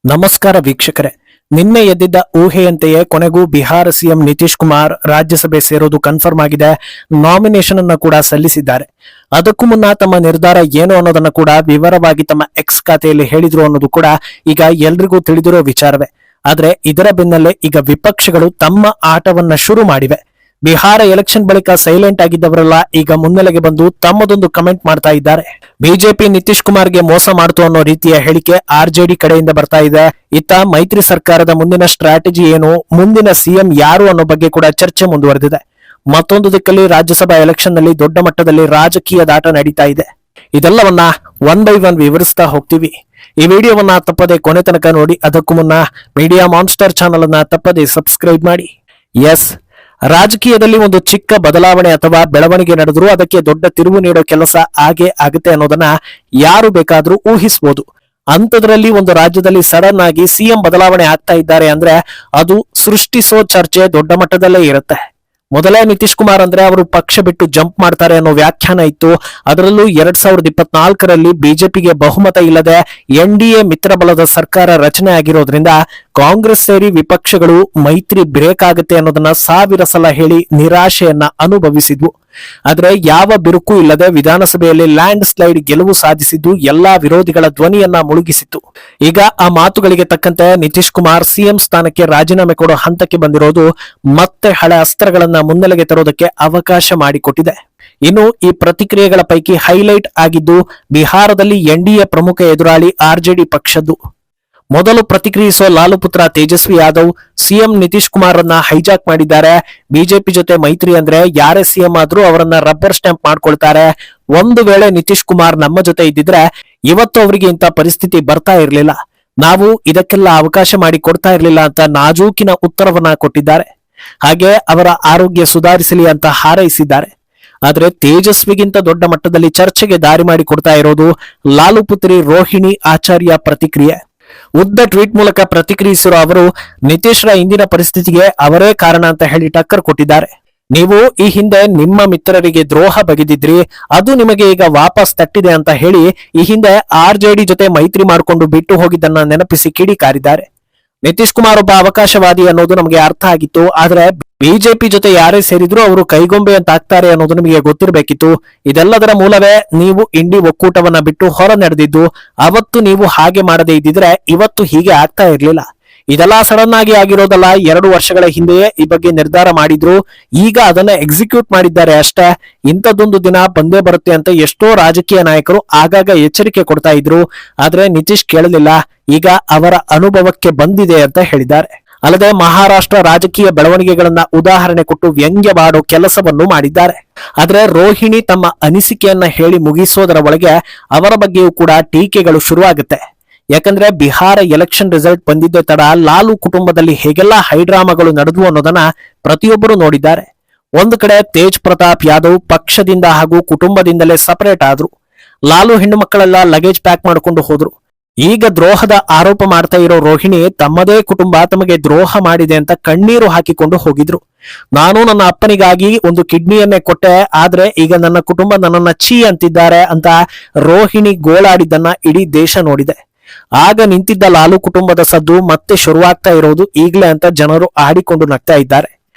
ನಮಸ್ಕಾರ ವೀಕ್ಷಕರೇ. ನಿನ್ನೆ ಎದ್ದಿದ್ದ ಊಹೆಯಂತೆಯೇ ಕೊನೆಗೂ ಬಿಹಾರ ಸಿಎಂ ನಿತೀಶ್ ಕುಮಾರ್ ರಾಜ್ಯಸಭೆ ಸೇರೋದು ಕನ್ಫರ್ಮ್ ಆಗಿದೆ. ನಾಮಿನೇಷನ್ ಅನ್ನು ಕೂಡ ಸಲ್ಲಿಸಿದ್ದಾರೆ. ಅದಕ್ಕೂ ಮುನ್ನ ತಮ್ಮ ನಿರ್ಧಾರ ಏನು ಅನ್ನೋದನ್ನ ಕೂಡ ವಿವರವಾಗಿ ತಮ್ಮ ಎಕ್ಸ್ ಖಾತೆಯಲ್ಲಿ ಹೇಳಿದ್ರು ಅನ್ನೋದು ಕೂಡ ಈಗ ಎಲ್ರಿಗೂ ತಿಳಿದಿರೋ ವಿಚಾರವೇ. ಆದ್ರೆ ಇದರ ಬೆನ್ನಲ್ಲೇ ಈಗ ವಿಪಕ್ಷಗಳು ತಮ್ಮ ಆಟವನ್ನ ಶುರು ಮಾಡಿವೆ. ಬಿಹಾರ ಎಲೆಕ್ಷನ್ ಬಳಿಕ ಸೈಲೆಂಟ್ ಆಗಿದ್ದವರೆಲ್ಲ ಈಗ ಮುನ್ನೆಲೆಗೆ ಬಂದು ತಮ್ಮದೊಂದು ಕಮೆಂಟ್ ಮಾಡ್ತಾ ಇದ್ದಾರೆ. ಬಿಜೆಪಿ ನಿತೀಶ್ ಕುಮಾರ್ಗೆ ಮೋಸ ಮಾಡ್ತು ಅನ್ನೋ ರೀತಿಯ ಹೇಳಿಕೆ ಆರ್ಜೆಡಿ ಕಡೆಯಿಂದ ಬರ್ತಾ ಇದೆ. ಇತ್ತ ಮೈತ್ರಿ ಸರ್ಕಾರದ ಮುಂದಿನ ಸ್ಟ್ರಾಟಜಿ ಏನು, ಮುಂದಿನ ಸಿಎಂ ಯಾರು ಅನ್ನೋ ಬಗ್ಗೆ ಕೂಡ ಚರ್ಚೆ ಮುಂದುವರೆದಿದೆ. ಮತ್ತೊಂದು ದಿಕ್ಕಲ್ಲಿ ರಾಜ್ಯಸಭಾ ಎಲೆಕ್ಷನ್ ನಲ್ಲಿ ದೊಡ್ಡ ಮಟ್ಟದಲ್ಲಿ ರಾಜಕೀಯ ದಾಟ ನಡೀತಾ ಇದೆ. ಇದೆಲ್ಲವನ್ನ ಒನ್ ಬೈ ಒನ್ ವಿವರಿಸ್ತಾ ಹೋಗ್ತೀವಿ. ಈ ವಿಡಿಯೋವನ್ನ ತಪ್ಪದೆ ಕೊನೆ ತನಕ ನೋಡಿ. ಅದಕ್ಕೂ ಮುನ್ನ ಮೀಡಿಯಾ ಮಾನ್ಸ್ಟರ್ ಚಾನಲ್ ಅನ್ನ ತಪ್ಪದೆ ಸಬ್ಸ್ಕ್ರೈಬ್ ಮಾಡಿ. ಎಸ್, ರಾಜಕೀಯದಲ್ಲಿ ಒಂದು ಚಿಕ್ಕ ಬದಲಾವಣೆ ಅಥವಾ ಬೆಳವಣಿಗೆ ನಡೆದ್ರು ಅದಕ್ಕೆ ದೊಡ್ಡ ತಿರುವು ನೀಡೋ ಕೆಲಸ ಆಗೇ ಆಗುತ್ತೆ ಅನ್ನೋದನ್ನ ಯಾರು ಬೇಕಾದ್ರೂ ಊಹಿಸಬಹುದು. ಅಂತದ್ರಲ್ಲಿ ಒಂದು ರಾಜ್ಯದಲ್ಲಿ ಸಡನ್ ಆಗಿ ಸಿಎಂ ಬದಲಾವಣೆ ಆಗ್ತಾ ಇದ್ದಾರೆ ಅಂದ್ರೆ ಅದು ಸೃಷ್ಟಿಸೋ ಚರ್ಚೆ ದೊಡ್ಡ ಮಟ್ಟದಲ್ಲೇ ಇರುತ್ತೆ. ಮೊದಲೇ ನಿತೀಶ್ ಕುಮಾರ್ ಅಂದ್ರೆ ಅವರು ಪಕ್ಷ ಬಿಟ್ಟು ಜಂಪ್ ಮಾಡ್ತಾರೆ ಅನ್ನೋ ವ್ಯಾಖ್ಯಾನ ಇತ್ತು. ಅದರಲ್ಲೂ 2024ರಲ್ಲಿ ಬಿಜೆಪಿಗೆ ಬಹುಮತ ಇಲ್ಲದೆ ಎನ್ಡಿಎ ಮಿತ್ರ ಬಲದ ಸರ್ಕಾರ ರಚನೆ ಆಗಿರೋದ್ರಿಂದ ಕಾಂಗ್ರೆಸ್ ಸೇರಿ ವಿಪಕ್ಷಗಳು ಮೈತ್ರಿ ಬ್ರೇಕ್ ಆಗುತ್ತೆ ಅನ್ನೋದನ್ನ ಸಾವಿರ ಸಲ ಹೇಳಿ ನಿರಾಶೆಯನ್ನ ಅನುಭವಿಸಿದ್ವು. ಆದ್ರೆ ಯಾವ ಬಿರುಕು ಇಲ್ಲದೆ ವಿಧಾನಸಭೆಯಲ್ಲಿ ಲ್ಯಾಂಡ್ ಸ್ಲೈಡ್ ಗೆಲುವು ಸಾಧಿಸಿದ್ದು ಎಲ್ಲಾ ವಿರೋಧಿಗಳ ಧ್ವನಿಯನ್ನ ಮುಳುಗಿಸಿತ್ತು. ಈಗ ಆ ಮಾತುಗಳಿಗೆ ತಕ್ಕಂತೆ ನಿತೀಶ್ ಕುಮಾರ್ ಸಿಎಂ ಸ್ಥಾನಕ್ಕೆ ರಾಜೀನಾಮೆ ಕೊಡೋ ಹಂತಕ್ಕೆ ಬಂದಿರೋದು ಮತ್ತೆ ಹಳೆ ಅಸ್ತ್ರಗಳನ್ನ ಮುನ್ನೆಲೆಗೆ ತರೋದಕ್ಕೆ ಅವಕಾಶ ಮಾಡಿಕೊಟ್ಟಿದೆ. ಇನ್ನು ಈ ಪ್ರತಿಕ್ರಿಯೆಗಳ ಪೈಕಿ ಹೈಲೈಟ್ ಆಗಿದ್ದು ಬಿಹಾರದಲ್ಲಿ ಎನ್ಡಿಎ ಪ್ರಮುಖ ಎದುರಾಳಿ ಆರ್ಜೆಡಿ ಪಕ್ಷದ್ದು. ಮೊದಲು ಪ್ರತಿಕ್ರಿಯಿಸೋ ಲಾಲು ಪುತ್ರ ತೇಜಸ್ವಿ ಯಾದವ್ ಸಿಎಂ ನಿತೀಶ್ ಕುಮಾರ್ ಅನ್ನ ಹೈಜಾಕ್ ಮಾಡಿದ್ದಾರೆ. ಬಿಜೆಪಿ ಜೊತೆ ಮೈತ್ರಿ ಅಂದ್ರೆ ಯಾರೇ ಸಿಎಂ ಆದ್ರೂ ಅವರನ್ನ ರಬ್ಬರ್ ಸ್ಟ್ಯಾಂಪ್ ಮಾಡ್ಕೊಳ್ತಾರೆ. ಒಂದು ವೇಳೆ ನಿತೀಶ್ ಕುಮಾರ್ ನಮ್ಮ ಜೊತೆ ಇದ್ದಿದ್ರೆ ಇವತ್ತು ಅವರಿಗೆ ಇಂಥ ಪರಿಸ್ಥಿತಿ ಬರ್ತಾ ಇರ್ಲಿಲ್ಲ, ನಾವು ಇದಕ್ಕೆಲ್ಲ ಅವಕಾಶ ಮಾಡಿ ಕೊಡ್ತಾ ಇರ್ಲಿಲ್ಲ ಅಂತ ನಾಜೂಕಿನ ಉತ್ತರವನ್ನ ಕೊಟ್ಟಿದ್ದಾರೆ. ಹಾಗೆ ಅವರ ಆರೋಗ್ಯ ಸುಧಾರಿಸಲಿ ಅಂತ ಹಾರೈಸಿದ್ದಾರೆ. ಆದ್ರೆ ತೇಜಸ್ವಿಗಿಂತ ದೊಡ್ಡ ಮಟ್ಟದಲ್ಲಿ ಚರ್ಚೆಗೆ ದಾರಿ ಮಾಡಿ ಕೊಡ್ತಾ ಇರೋದು ಲಾಲು ಪುತ್ರಿ ರೋಹಿಣಿ ಆಚಾರ್ಯ ಪ್ರತಿಕ್ರಿಯೆ. ಉದ್ದ ಟ್ವೀಟ್ ಮೂಲಕ ಪ್ರತಿಕ್ರಿಯಿಸಿರೋ ಅವರು ನಿತೀಶ್ರ ಇಂದಿನ ಪರಿಸ್ಥಿತಿಗೆ ಅವರೇ ಕಾರಣ ಅಂತ ಹೇಳಿ ಟಕ್ಕರ್ ಕೊಟ್ಟಿದ್ದಾರೆ. ನೀವು ಈ ಹಿಂದೆ ನಿಮ್ಮ ಮಿತ್ರರಿಗೆ ದ್ರೋಹ ಬಗೆದಿದ್ರಿ, ಅದು ನಿಮಗೆ ಈಗ ವಾಪಸ್ ತಟ್ಟಿದೆ ಅಂತ ಹೇಳಿ ಈ ಹಿಂದೆ ಆರ್ಜೆಡಿ ಜೊತೆ ಮೈತ್ರಿ ಮಾಡಿಕೊಂಡು ಬಿಟ್ಟು ಹೋಗಿದ್ದನ್ನ ನೆನಪಿಸಿ ಕಿಡಿಕಾರಿದ್ದಾರೆ. ನಿತೀಶ್ ಕುಮಾರ್ ಒಬ್ಬ ಅವಕಾಶವಾದಿ ಅನ್ನೋದು ನಮಗೆ ಅರ್ಥ ಆಗಿತ್ತು. ಆದ್ರೆ ಬಿಜೆಪಿ ಜೊತೆ ಯಾರೇ ಸೇರಿದ್ರು ಅವರು ಕೈಗೊಂಬೆ ಅಂತ ಆಗ್ತಾರೆ ಅನ್ನೋದು ನಿಮಗೆ ಗೊತ್ತಿರಬೇಕಿತ್ತು. ಇದೆಲ್ಲದರ ಮೂಲವೇ ನೀವು ಇಂಡಿ ಒಕ್ಕೂಟವನ್ನ ಬಿಟ್ಟು ಹೊರ ನಡೆದಿದ್ದು. ಅವತ್ತು ನೀವು ಹಾಗೆ ಮಾಡದೇ ಇದ್ದಿದ್ರೆ ಇವತ್ತು ಹೀಗೆ ಆಗ್ತಾ ಇರ್ಲಿಲ್ಲ. ಇದೆಲ್ಲ ಸಡನ್ ಆಗಿ ಆಗಿರೋದಲ್ಲ. 2 ವರ್ಷಗಳ ಹಿಂದೆಯೇ ಈ ಬಗ್ಗೆ ನಿರ್ಧಾರ ಮಾಡಿದ್ರು. ಈಗ ಅದನ್ನ ಎಕ್ಸಿಕ್ಯೂಟ್ ಮಾಡಿದ್ದಾರೆ ಅಷ್ಟೇ. ಇಂಥದ್ದೊಂದು ದಿನ ಬಂದೇ ಬರುತ್ತೆ ಅಂತ ಎಷ್ಟೋ ರಾಜಕೀಯ ನಾಯಕರು ಆಗಾಗ ಎಚ್ಚರಿಕೆ ಕೊಡ್ತಾ ಇದ್ರು. ಆದ್ರೆ ನಿತೀಶ್ ಕೇಳಲಿಲ್ಲ. ಈಗ ಅವರ ಅನುಭವಕ್ಕೆ ಬಂದಿದೆ ಅಂತ ಹೇಳಿದ್ದಾರೆ. ಅಲ್ಲದೆ ಮಹಾರಾಷ್ಟ್ರ ರಾಜಕೀಯ ಬೆಳವಣಿಗೆಗಳನ್ನ ಉದಾಹರಣೆ ಕೊಟ್ಟು ವ್ಯಂಗ್ಯವಾಡೋ ಕೆಲಸವನ್ನು ಮಾಡಿದ್ದಾರೆ. ಆದ್ರೆ ರೋಹಿಣಿ ತಮ್ಮ ಅನಿಸಿಕೆಯನ್ನ ಹೇಳಿ ಮುಗಿಸೋದರ ಒಳಗೆ ಅವರ ಬಗ್ಗೆಯೂ ಕೂಡ ಟೀಕೆಗಳು ಶುರುವಾಗುತ್ತೆ. ಯಾಕಂದ್ರೆ ಬಿಹಾರ ಎಲೆಕ್ಷನ್ ರಿಸಲ್ಟ್ ಬಂದಿದ್ದೇ ತಡ ಲಾಲು ಕುಟುಂಬದಲ್ಲಿ ಹೇಗೆಲ್ಲ ಹೈಡ್ರಾಮಾಗಳು ನಡೆದ್ವು ಅನ್ನೋದನ್ನ ಪ್ರತಿಯೊಬ್ಬರು ನೋಡಿದ್ದಾರೆ. ಒಂದು ಕಡೆ ತೇಜ್ ಪ್ರತಾಪ್ ಯಾದವ್ ಪಕ್ಷದಿಂದ ಹಾಗೂ ಕುಟುಂಬದಿಂದಲೇ ಸಪರೇಟ್ ಆದ್ರು. ಲಾಲು ಹೆಣ್ಣು ಮಕ್ಕಳೆಲ್ಲ ಲಗೇಜ್ ಪ್ಯಾಕ್ ಮಾಡಿಕೊಂಡು ಹೋದ್ರು. ಈಗ ದ್ರೋಹದ ಆರೋಪ ಮಾಡ್ತಾ ಇರೋ ರೋಹಿಣಿ ತಮ್ಮದೇ ಕುಟುಂಬ ತಮಗೆ ದ್ರೋಹ ಮಾಡಿದೆ ಅಂತ ಕಣ್ಣೀರು ಹಾಕಿಕೊಂಡು ಹೋಗಿದ್ರು. ನಾನು ನನ್ನ ಅಪ್ಪನಿಗಾಗಿ ಒಂದು ಕಿಡ್ನಿಯನ್ನೇ ಕೊಟ್ಟೆ, ಆದ್ರೆ ಈಗ ನನ್ನ ಕುಟುಂಬ ನನ್ನನ್ನ ಛೀ ಅಂತಿದ್ದಾರೆ ಅಂತ ರೋಹಿಣಿ ಗೋಳಾಡಿದ್ದನ್ನ ಇಡೀ ದೇಶ ನೋಡಿದೆ. ಆಗ ನಿಂತಿದ್ದ ಲಾಲು ಕುಟುಂಬದ ಸದ್ದು ಮತ್ತೆ ಶುರುವಾಗ್ತಾ ಇರೋದು ಈಗ್ಲೇ ಅಂತ ಜನರು ಆಡಿಕೊಂಡು ನಗ್ತಾ ಇದ್ದಾರೆ.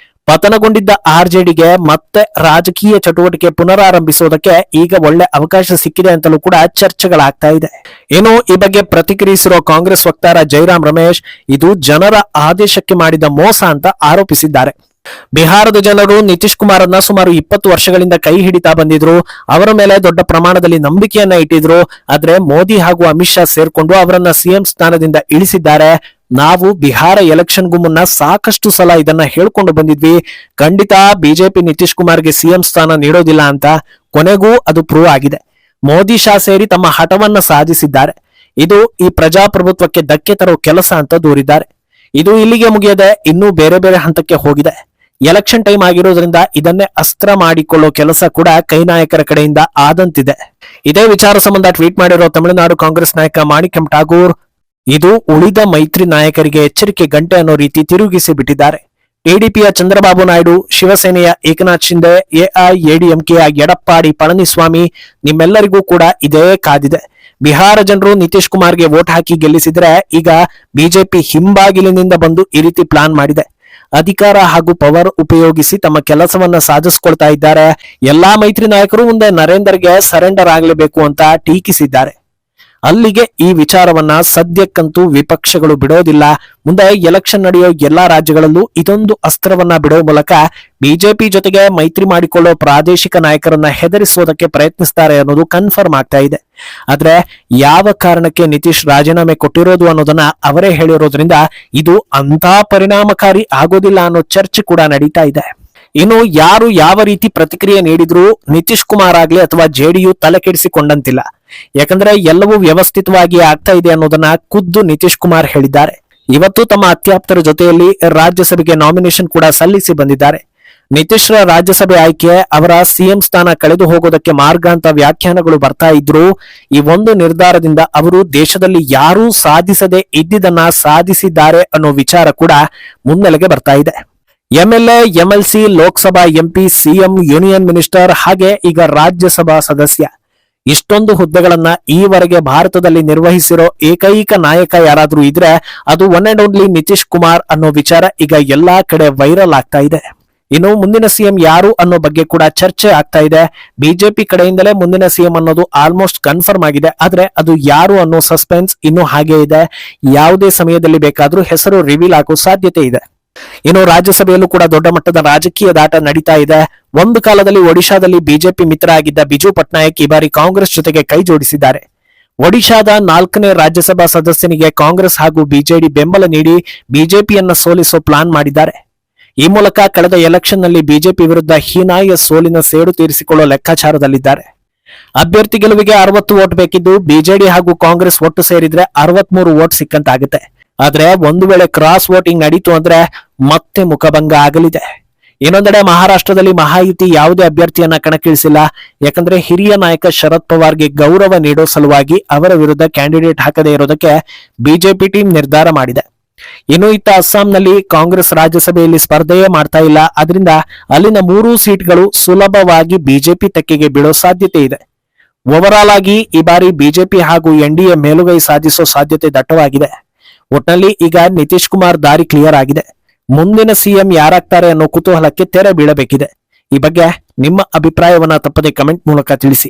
ಪತನಗೊಂಡಿದ್ದ ಆರ್ಜೆಡಿಗೆ ಮತ್ತೆ ರಾಜಕೀಯ ಚಟುವಟಿಕೆ ಪುನರಾರಂಭಿಸೋದಕ್ಕೆ ಈಗ ಒಳ್ಳೆ ಅವಕಾಶ ಸಿಕ್ಕಿದೆ ಅಂತಲೂ ಕೂಡ ಚರ್ಚೆಗಳಾಗ್ತಾ ಇದೆ. ಏನು ಈ ಬಗ್ಗೆ ಪ್ರತಿಕ್ರಿಯಿಸಿರೋ ಕಾಂಗ್ರೆಸ್ ವಕ್ತಾರ ಜೈರಾಮ್ ರಮೇಶ್ ಇದು ಜನರ ಆದೇಶಕ್ಕೆ ಮಾಡಿದ ಮೋಸ ಅಂತ ಆರೋಪಿಸಿದ್ದಾರೆ. ಬಿಹಾರದ ಜನರು ನಿತೀಶ್ ಕುಮಾರ್ ಸುಮಾರು 20 ವರ್ಷಗಳಿಂದ ಕೈ ಹಿಡಿತಾ ಬಂದಿದ್ರು. ಅವರ ಮೇಲೆ ದೊಡ್ಡ ಪ್ರಮಾಣದಲ್ಲಿ ನಂಬಿಕೆಯನ್ನ ಇಟ್ಟಿದ್ರು. ಆದ್ರೆ ಮೋದಿ ಹಾಗೂ ಅಮಿತ್ ಶಾ ಸೇರ್ಕೊಂಡು ಅವರನ್ನ ಸಿಎಂ ಸ್ಥಾನದಿಂದ ಇಳಿಸಿದ್ದಾರೆ. ನಾವು ಬಿಹಾರ ಎಲೆಕ್ಷನ್ಗೂ ಮುನ್ನ ಸಾಕಷ್ಟು ಸಲ ಇದನ್ನ ಹೇಳ್ಕೊಂಡು ಬಂದಿದ್ವಿ, ಖಂಡಿತ ಬಿಜೆಪಿ ನಿತೀಶ್ ಕುಮಾರ್ಗೆ ಸಿಎಂ ಸ್ಥಾನ ನೀಡೋದಿಲ್ಲ ಅಂತ. ಕೊನೆಗೂ ಅದು ಪ್ರೂವ್ ಆಗಿದೆ. ಮೋದಿ ಶಾ ಸೇರಿ ತಮ್ಮ ಹಠವನ್ನ ಸಾಧಿಸಿದ್ದಾರೆ. ಇದು ಈ ಪ್ರಜಾಪ್ರಭುತ್ವಕ್ಕೆ ಧಕ್ಕೆ ತರೋ ಕೆಲಸ ಅಂತ ದೂರಿದ್ದಾರೆ. ಇದು ಇಲ್ಲಿಗೆ ಮುಗಿಯದೆ ಇನ್ನೂ ಬೇರೆ ಬೇರೆ ಹಂತಕ್ಕೆ ಹೋಗಿದೆ. ಎಲೆಕ್ಷನ್ ಟೈಮ್ ಆಗಿರೋದ್ರಿಂದ ಇದನ್ನೇ ಅಸ್ತ್ರ ಮಾಡಿಕೊಳ್ಳೋ ಕೆಲಸ ಕೂಡ ಕೈ ನಾಯಕರ ಕಡೆಯಿಂದ ಆದಂತಿದೆ. ಇದೇ ವಿಚಾರ ಸಂಬಂಧ ಟ್ವೀಟ್ ಮಾಡಿರೋ ತಮಿಳುನಾಡು ಕಾಂಗ್ರೆಸ್ ನಾಯಕ ಮಾಣಿಕ್ಯಂ ಠಾಗೂರ್ ಇದು ಉಳಿದ ಮೈತ್ರಿ ನಾಯಕರಿಗೆ ಎಚ್ಚರಿಕೆ ಗಂಟೆ ಅನ್ನೋ ರೀತಿ ತಿರುಗಿಸಿ ಬಿಟ್ಟಿದ್ದಾರೆ. ಟಿಡಿಪಿಯ ಚಂದ್ರಬಾಬು ನಾಯ್ಡು, ಶಿವಸೇನೆಯ ಏಕನಾಥ್ ಶಿಂದೆ, ಎಐಎಡಿಎಂಕೆಯ ಎಡಪ್ಪಾಡಿ ಪಳನಿಸ್ವಾಮಿ, ನಿಮ್ಮೆಲ್ಲರಿಗೂ ಕೂಡ ಇದೇ ಕಾದಿದೆ. ಬಿಹಾರ ಜನರು ನಿತೀಶ್ ಕುಮಾರ್ಗೆ ವೋಟ್ ಹಾಕಿ ಗೆಲ್ಲಿಸಿದ್ರೆ ಈಗ ಬಿಜೆಪಿ ಹಿಂಬಾಗಿಲಿನಿಂದ ಬಂದು ಈ ರೀತಿ ಪ್ಲಾನ್ ಮಾಡಿದೆ. ಅಧಿಕಾರ ಹಾಗೂ ಪವರ್ ಉಪಯೋಗಿಸಿ ತಮ್ಮ ಕೆಲಸವನ್ನ ಸಾಧಿಸಿಕೊಳ್ತಾ ಇದ್ದಾರೆ. ಎಲ್ಲಾ ಮೈತ್ರಿ ನಾಯಕರು ಮುಂದೆ ನರೇಂದರ್ಗೆ ಸರೆಂಡರ್ ಆಗಲೇಬೇಕು ಅಂತ ಟೀಕಿಸಿದ್ದಾರೆ. ಅಲ್ಲಿಗೆ ಈ ವಿಚಾರವನ್ನ ಸದ್ಯಕ್ಕಂತೂ ವಿಪಕ್ಷಗಳು ಬಿಡೋದಿಲ್ಲ. ಮುಂದೆ ಎಲೆಕ್ಷನ್ ನಡೆಯೋ ಎಲ್ಲಾ ರಾಜ್ಯಗಳಲ್ಲೂ ಇದೊಂದು ಅಸ್ತ್ರವನ್ನ ಬಿಡೋ ಮೂಲಕ ಬಿಜೆಪಿ ಜೊತೆಗೆ ಮೈತ್ರಿ ಮಾಡಿಕೊಳ್ಳೋ ಪ್ರಾದೇಶಿಕ ನಾಯಕರನ್ನ ಹೆದರಿಸೋದಕ್ಕೆ ಪ್ರಯತ್ನಿಸ್ತಾರೆ ಅನ್ನೋದು ಕನ್ಫರ್ಮ್ ಆಗ್ತಾ ಇದೆ. ಆದ್ರೆ ಯಾವ ಕಾರಣಕ್ಕೆ ನಿತೀಶ್ ರಾಜೀನಾಮೆ ಕೊಟ್ಟಿರೋದು ಅನ್ನೋದನ್ನ ಅವರೇ ಹೇಳಿರೋದ್ರಿಂದ ಇದು ಅಂತಾ ಪರಿಣಾಮಕಾರಿ ಆಗೋದಿಲ್ಲ ಅನ್ನೋ ಚರ್ಚೆ ಕೂಡ ನಡೀತಾ ಇದೆ. ಇನ್ನು ಯಾರು ಯಾವ ರೀತಿ ಪ್ರತಿಕ್ರಿಯೆ ನೀಡಿದ್ರು ನಿತೀಶ್ ಕುಮಾರ್ ಆಗ್ಲಿ ಅಥವಾ ಜೆಡಿಯು ತಲೆ ಕೆಡಿಸಿಕೊಂಡಂತಿಲ್ಲ. ಯಾಕಂದ್ರೆ ಎಲ್ಲವೂ ವ್ಯವಸ್ಥಿತವಾಗಿ ಆಗ್ತಾ ಇದೆ ಅನ್ನೋದನ್ನ ಖುದ್ದು ನಿತೀಶ್ ಕುಮಾರ್ ಹೇಳಿದ್ದಾರೆ. ಇವತ್ತು ತಮ್ಮ ಅತ್ಯಾಪ್ತರ ಜೊತೆಯಲ್ಲಿ ರಾಜ್ಯಸಭೆಗೆ ನಾಮಿನೇಷನ್ ಕೂಡ ಸಲ್ಲಿಸಿ ಬಂದಿದ್ದಾರೆ. ನಿತೀಶ್ ರ ರಾಜ್ಯಸಭೆ ಆಯ್ಕೆ ಅವರ ಸಿಎಂ ಸ್ಥಾನ ಕಳೆದು ಹೋಗೋದಕ್ಕೆ ಮಾರ್ಗ ಅಂತ ವ್ಯಾಖ್ಯಾನಗಳು ಬರ್ತಾ ಇದ್ರು. ಈ ಒಂದು ನಿರ್ಧಾರದಿಂದ ಅವರು ದೇಶದಲ್ಲಿ ಯಾರೂ ಸಾಧಿಸದೆ ಇದ್ದಿದ್ದನ್ನ ಸಾಧಿಸಿದ್ದಾರೆ ಅನ್ನೋ ವಿಚಾರ ಕೂಡ ಮುನ್ನೆಲೆಗೆ ಬರ್ತಾ ಇದೆ. MLA, MLC, Lok Sabha MP, CM, union minister ಹಾಗೆ ಈಗ ರಾಜ್ಯಸಭಾ ಸದಸ್ಯ ಇಷ್ಟೊಂದು ಹುದ್ದೆಗಳನ್ನ ಈವರೆಗೆ ಭಾರತದಲ್ಲಿ ನಿರ್ವಹಿಸಿರೋ ಏಕೈಕ ನಾಯಕ ಯಾರಾದ್ರೂ ಇದ್ರೆ ಅದು one and only Nitish Kumar ಅನ್ನೋ ವಿಚಾರ ಈಗ ಎಲ್ಲಾ ಕಡೆ ವೈರಲ್ ಆಗ್ತಾ ಇದೆ. ಇನ್ನು ಮುಂದಿನ ಸಿಎಂ ಯಾರು ಅನ್ನೋ ಬಗ್ಗೆ ಕೂಡ ಚರ್ಚೆ ಆಗ್ತಾ ಇದೆ. ಬಿಜೆಪಿ ಕಡೆಯಿಂದಲೇ ಮುಂದಿನ ಸಿಎಂ ಅನ್ನೋದು ಆಲ್ಮೋಸ್ಟ್ ಕನ್ಫರ್ಮ್ ಆಗಿದೆ. ಆದ್ರೆ ಅದು ಯಾರು ಅನ್ನೋ ಸಸ್ಪೆನ್ಸ್ ಇನ್ನೂ ಹಾಗೆ ಇದೆ. ಯಾವುದೇ ಸಮಯದಲ್ಲಿ ಬೇಕಾದ್ರೂ ಹೆಸರು ರಿವೀಲ್ ಆಗೋ ಸಾಧ್ಯತೆ ಇದೆ. ಇನ್ನು ರಾಜ್ಯಸಭೆಯಲ್ಲೂ ಕೂಡ ದೊಡ್ಡ ಮಟ್ಟದ ರಾಜಕೀಯ ದಾಟ ನಡೀತಾ ಇದೆ. ಒಂದು ಕಾಲದಲ್ಲಿ ಒಡಿಶಾದಲ್ಲಿ ಬಿಜೆಪಿ ಮಿತ್ರ ಆಗಿದ್ದ ಬಿಜು ಪಟ್ನಾಯಕ್ ಈ ಬಾರಿ ಕಾಂಗ್ರೆಸ್ ಜೊತೆಗೆ ಕೈ ಜೋಡಿಸಿದ್ದಾರೆ. ಒಡಿಶಾದ 4ನೇ ರಾಜ್ಯಸಭಾ ಸದಸ್ಯನಿಗೆ ಕಾಂಗ್ರೆಸ್ ಹಾಗೂ ಬಿಜೆಡಿ ಬೆಂಬಲ ನೀಡಿ ಬಿಜೆಪಿಯನ್ನ ಸೋಲಿಸೋ ಪ್ಲಾನ್ ಮಾಡಿದ್ದಾರೆ. ಈ ಮೂಲಕ ಕಳೆದ ಎಲೆಕ್ಷನ್ ನಲ್ಲಿ ಬಿಜೆಪಿ ವಿರುದ್ಧ ಹೀನಾಯ ಸೋಲಿನ ಸೇಡು ತೀರಿಸಿಕೊಳ್ಳೋ ಲೆಕ್ಕಾಚಾರದಲ್ಲಿದ್ದಾರೆ. ಅಭ್ಯರ್ಥಿ ಗೆಲುವಿಗೆ 60 ವೋಟ್ ಬೇಕಿದ್ದು ಬಿಜೆಡಿ ಹಾಗೂ ಕಾಂಗ್ರೆಸ್ ಒಟ್ಟು ಸೇರಿದ್ರೆ 63 ವೋಟ್ ಸಿಕ್ಕಂತಾಗುತ್ತೆ. ಆದ್ರೆ ಒಂದು ವೇಳೆ ಕ್ರಾಸ್ ವೋಟಿಂಗ್ ನಡೀತು ಅಂದ್ರೆ ಮತ್ತೆ ಮುಖಭಂಗ ಆಗಲಿದೆ. ಇನ್ನೊಂದೆಡೆ ಮಹಾರಾಷ್ಟ್ರದಲ್ಲಿ ಮಹಾಯುತಿ ಯಾವುದೇ ಅಭ್ಯರ್ಥಿಯನ್ನ ಕಣಕ್ಕಿಳಿಸಿಲ್ಲ. ಯಾಕಂದ್ರೆ ಹಿರಿಯ ನಾಯಕ ಶರದ್ ಪವಾರ್ಗೆ ಗೌರವ ನೀಡೋ ಸಲುವಾಗಿ ಅವರ ವಿರುದ್ಧ ಕ್ಯಾಂಡಿಡೇಟ್ ಹಾಕದೇ ಇರೋದಕ್ಕೆ ಬಿಜೆಪಿ ಟೀಮ್ ನಿರ್ಧಾರ ಮಾಡಿದೆ. ಇನ್ನು ಇತ್ತ ಅಸ್ಸಾಂನಲ್ಲಿ ಕಾಂಗ್ರೆಸ್ ರಾಜ್ಯಸಭೆಯಲ್ಲಿ ಸ್ಪರ್ಧೆಯೇ ಮಾಡ್ತಾ ಇಲ್ಲ. ಅದರಿಂದ ಅಲ್ಲಿನ 3 ಸೀಟ್ಗಳು ಸುಲಭವಾಗಿ ಬಿಜೆಪಿ ತೆಕ್ಕೆಗೆ ಬೀಳೋ ಸಾಧ್ಯತೆ ಇದೆ. ಓವರ್ ಆಗಿ ಈ ಬಾರಿ ಬಿಜೆಪಿ ಹಾಗೂ ಎನ್ಡಿಎ ಮೇಲುಗೈ ಸಾಧಿಸೋ ಸಾಧ್ಯತೆ ದಟ್ಟವಾಗಿದೆ. ಒಟ್ನಲ್ಲಿ ಈಗ ನಿತೀಶ್ ಕುಮಾರ್ ದಾರಿ ಕ್ಲಿಯರ್ ಆಗಿದೆ. ಮುಂದಿನ ಸಿಎಂ ಯಾರಾಗ್ತಾರೆ ಅನ್ನೋ ಕುತೂಹಲಕ್ಕೆ ತೆರೆ ಬೀಳಬೇಕಿದೆ. ಈ ಬಗ್ಗೆ ನಿಮ್ಮ ಅಭಿಪ್ರಾಯವನ್ನ ತಪ್ಪದೆ ಕಮೆಂಟ್ ಮೂಲಕ ತಿಳಿಸಿ.